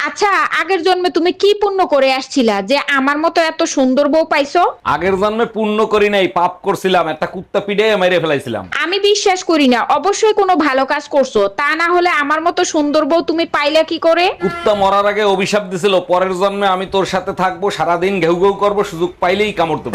আচ্ছা, আগের জন্মে তুমি কি পুণ্য করে আসছিলা যে আমার মতো এত সুন্দর বউ পাইছো? আগের জন্মে পুণ্য করি নাই, পাপ করছিলাম, একটা কুত্তা পিড়ে মেরে ফেলাইছিলাম। আমি বিশ্বাস করি না, অবশ্যই কোনো ভালো কাজ করছো, তা না হলে আমার মতো সুন্দর বউ তুমি পাইলা কি করে? কুত্তা মরার আগে অভিশাপ দিছিল, পরের জন্মে আমি তোর সাথে থাকবো, সারাদিন ঘেউ ঘেউ করবো, সুযোগ পাইলেই কামড় দেবো।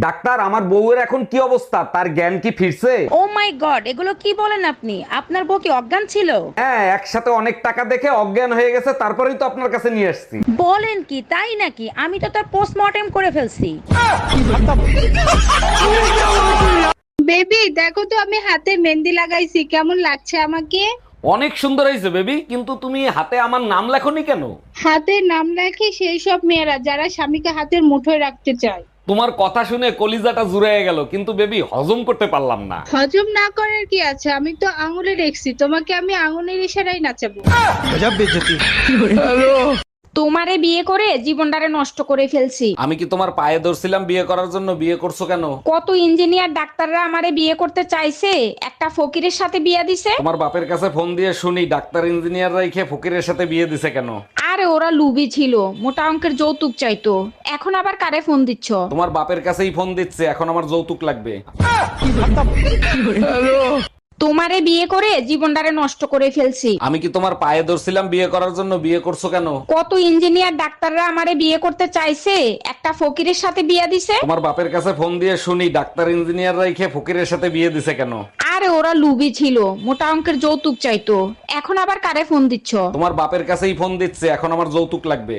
ডাক্তার, আমার বউয়ের এখন কি অবস্থা? তার জ্ঞান কি ফিরছে? ও মাই গড, এগুলো কি বলেন আপনি? আপনার বউ কি অজ্ঞান ছিল? হ্যাঁ, একসাথে অনেক টাকা দেখে অজ্ঞান হয়ে গেছে, তারপরেই তো আপনার কাছে নিয়ে আসছি। বলেন কি, তাই নাকি? আমি তো তার পোস্টমর্টেম করে ফেলছি। বেবি দেখো তো, আমি হাতে মেহেন্দি লাগাইছি, কেমন লাগছে আমাকে? অনেক সুন্দর হয়েছে বেবি, কিন্তু তুমি হাতে আমার নাম লেখনি কেন? হাতে নাম রাখে সেই সব মেয়েরা যারা স্বামীকে হাতের মুঠোয় রাখতে চায়। তোমার কথা শুনে কলিজাটা জুড়ে গেল, কিন্তু বেবি হজম করতে পারলাম না। হজম না করার কি আছে, আমি তো আঙুলে রেখছি, তোমাকে আমি আঙুলের ইশারায় নাচাবো। তোমারে বিয়ে করে জীবনটারে নষ্ট করে ফেলছি। আমি কি তোমার পায়ে ধরছিলাম বিয়ে করার জন্য? বিয়ে করছো কেন? কত ইঞ্জিনিয়ার ডাক্তাররা আমারে বিয়ে করতে চাইছে, একটা ফকিরের সাথে বিয়ে দিছে। তোমার বাপের কাছে ফোন দিয়ে শুনি ডাক্তার ইঞ্জিনিয়ার রাইখে ফকিরের সাথে বিয়ে দিছে কেন? আরে ওরা লুবি ছিল, মোটা অঙ্কের যৌতুক চাইতো। এখন আবার কারে ফোন দিচ্ছ? তোমার বাপের কাছেই ফোন দিচ্ছে, এখন আমার যৌতুক লাগবে। তোমারে বিয়ে করে জীবনটারে নষ্ট করে ফেলছি। আমি কি তোমার পায়ে ধরছিলাম বিয়ে করার জন্য? বিয়ে করছো কেন? কত ইঞ্জিনিয়ার ডাক্তাররা আমারে বিয়ে করতে চাইছে, একটা ফকিরের সাথে বিয়ে দিছে। তোমার বাপের কাছে ফোন দিয়ে শুনি ডাক্তার ইঞ্জিনিয়ার রাইখে ফকিরের সাথে বিয়ে দিছে কেন? আরে ওরা লুবি ছিল, মোটা অঙ্কের যৌতুক চাইতো। এখন আবার কারে ফোন দিচ্ছ? তোমার বাপের কাছেই ফোন দিচ্ছে, এখন আমার যৌতুক লাগবে।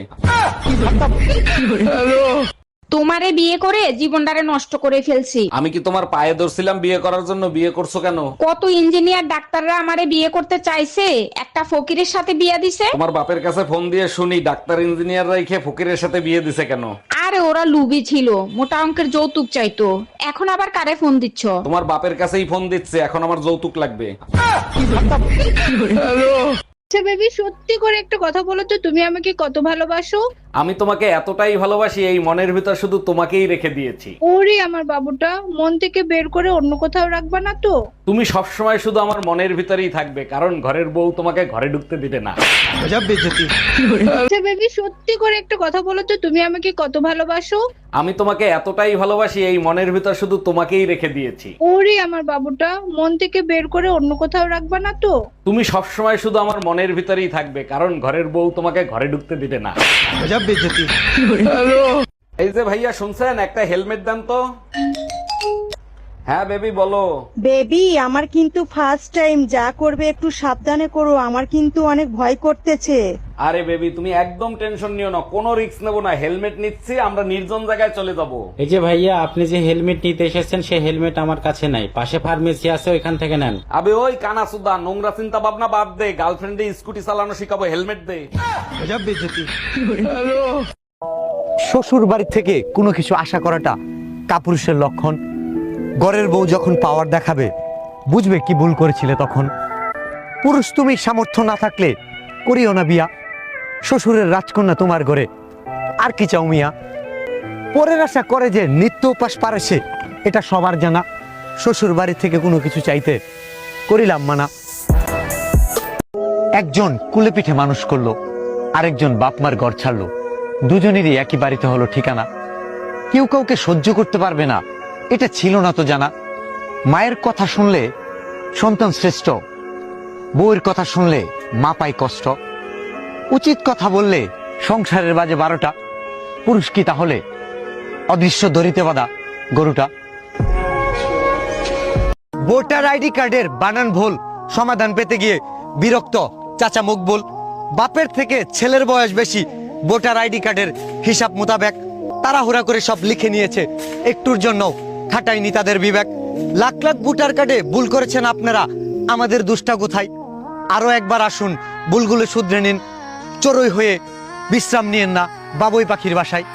তোমারে বিয়ে করে জীবনটারে নষ্ট করে ফেলছি। আমি কি তোমার পায়ে ধরছিলাম বিয়ে করার জন্য? বিয়ে করছো কেন? কত ইঞ্জিনিয়ার ডাক্তাররা আমারে বিয়ে করতে চাইছে, একটা ফকিরের সাথে বিয়ে দিছে। তোমার বাপের কাছে ফোন দিয়ে শুনি ডাক্তার ইঞ্জিনিয়ার রাইখে ফকিরের সাথে বিয়ে দিছে কেন? আরে ওরা লুবি ছিল, মোটা অঙ্কের যৌতুক চাইতো। এখন আবার কারে ফোন দিচ্ছ? তোমার বাপের কাছেই ফোন দিচ্ছে, এখন আমার যৌতুক লাগবে। আচ্ছা বেবি, সত্যি করে একটা কথা বলো তো, তুমি আমাকে কত ভালোবাসো? আমি তোমাকে এতটাই ভালোবাসি, এই মনের ভিতর শুধু তোমাকেই রেখে দিয়েছি। ওরে আমার বাবুটা, মন থেকে বের করে অন্য কোথাও রাখবা না তো? তুমি সবসময় শুধু আমার মনের ভিতরেই থাকবে, কারণ ঘরের বউ তোমাকে ঘরে ঢুকতে দিবে না। আচ্ছা বেবি, সত্যি করে একটা কথা বলো তো, তুমি আমাকে কত ভালোবাসো? আমি তোমাকে এতটাই ভালোবাসি, এই মনের ভিতর শুধু তোমাকেই রেখে দিয়েছি। ওরে আমার বাবুটা, মন থেকে বের করে অন্য কোথাও রাখবা না তো? তুমি সবসময় শুধু আমার মনের ভিতরেই থাকবে, কারণ ঘরের বউ তোমাকে ঘরে ঢুকতে দিবে না। এই যে ভাইয়া শুনছেন, একটা হেলমেট দেন তো। হ্যাঁ বেবি বলো। বেবি, আমার কিন্তু ফার্স্ট টাইম, যা করবে একটু সাবধানে করো, আমার কিন্তু অনেক ভয় করতেছে। আরে বেবি তুমি একদম টেনশন নিও না, কোনো রিস্ক নেবো না, হেলমেট নিচ্ছি, আমরা নির্জন জায়গায় চলে যাব। এই যে ভাইয়া, আপনি যে হেলমেট নিতে এসেছেন সেই হেলমেট আমার কাছে নাই, পাশে ফার্মেসি আছে, ওইখান থেকে নেন। আবে ওই কানা সুদা, নোংরা চিন্তা ভাবনা বাদ দে, গার্লফ্রেন্ডে স্কুটি চালানো শিখাবো, হেলমেট দে। শ্বশুর বাড়ি থেকে কোনো কিছু আশা করাটা কাপুরুষের লক্ষণ। ঘরের বউ যখন পাওয়ার দেখাবে, বুঝবে কি ভুল করেছিলে তখন। পুরুষ তুমি, সামর্থ্য না থাকলে করিও না বিয়া। শ্বশুরের রাজকন্যা তোমার ঘরে, আর কি চাও মিয়া। পরের আশা করে যে নিত্য উপাস পারে সে, এটা সবার জানা। শ্বশুর বাড়ি থেকে কোনো কিছু চাইতে করিলাম মানা। একজন কুলে পিঠে মানুষ করলো, আরেকজন বাপমার ঘর ছাড়লো, দুজনেরই একই বাড়িতে হলো ঠিকানা। কেউ কাউকে সহ্য করতে পারবে না, এটা ছিল না তো জানা। মায়ের কথা শুনলে সন্তান শ্রেষ্ঠ, বউয়ের কথা শুনলে মা পায় কষ্ট। উচিত কথা বললে সংসারের বাজে 12টা। পুরুষ কি তাহলে অদৃশ্য দড়িতে বাঁধা গরুটা? ভোটার আইডি কার্ডের বানান ভুল সমাধান পেতে গিয়ে বিরক্ত চাচা মকবুল। বাপের থেকে ছেলের বয়স বেশি, ভোটার আইডি কার্ডের হিসাব মোতাবেক তাড়াহুড়া করে সব লিখে নিয়েছে, একটুর জন্য খাটায়নি তাদের বিবেক। লাখ লাখ ভোটার কার্ডে ভুল করেছেন আপনারা, আমাদের দুষ্টা কোথায়? আরো একবার আসুন, ভুলগুলো শুধরে নিন, চড়ুই হয়ে বিশ্রাম নিয়েন না বাবুই পাখির বাসায়।